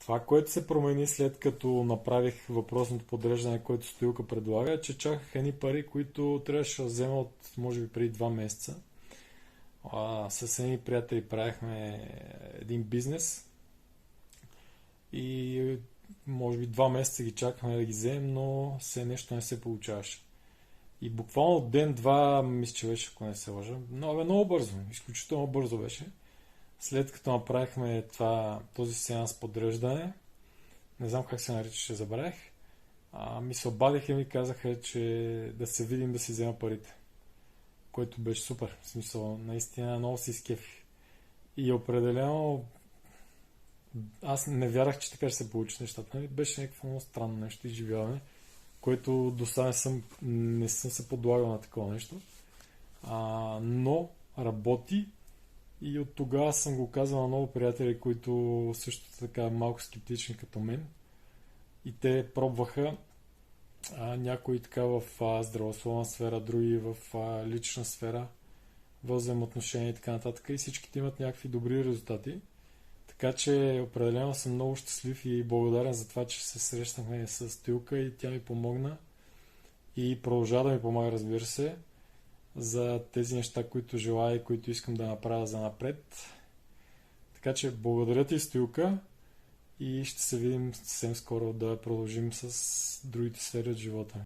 Това, което се промени след като направих въпросното подреждане, което Стоилка предлага, е, че чаках едни пари, които трябваше да взема от, може би, преди 2 месеца. С едни приятели правихме един бизнес и може би 2 месеца ги чакахме да ги вземем, но все нещо не се получаваше. И буквално ден-два, мисля, че беше, ако не се лъжа, но много бързо, изключително бързо беше. След като направихме този сеанс подреждане, не знам как се наричаше, забравих, ми се обадиха и ми казаха, че да се видим да си взема парите. Което беше супер. В смисъл, наистина много си изкефих. И определено аз не вярах, че така ще се получи нещата. Беше някакво много странно нещо, изживяване, което до сега не съм се подлагал на такова нещо. Но работи и от тогава съм го казал на много приятели, които също така малко скептични като мен. И те пробваха някои така в здравословна сфера, други в лична сфера, в взаимоотношения и така нататък. И всичките имат някакви добри резултати. Така че определено съм много щастлив и благодарен за това, че се срещнахме с Тилка и тя ми помогна. И продължава да ми помага, разбира се, за тези неща, които желая и които искам да направя за напред. Така че благодаря ти, Стоилка, и ще се видим съвсем скоро да продължим с другите сфери от живота.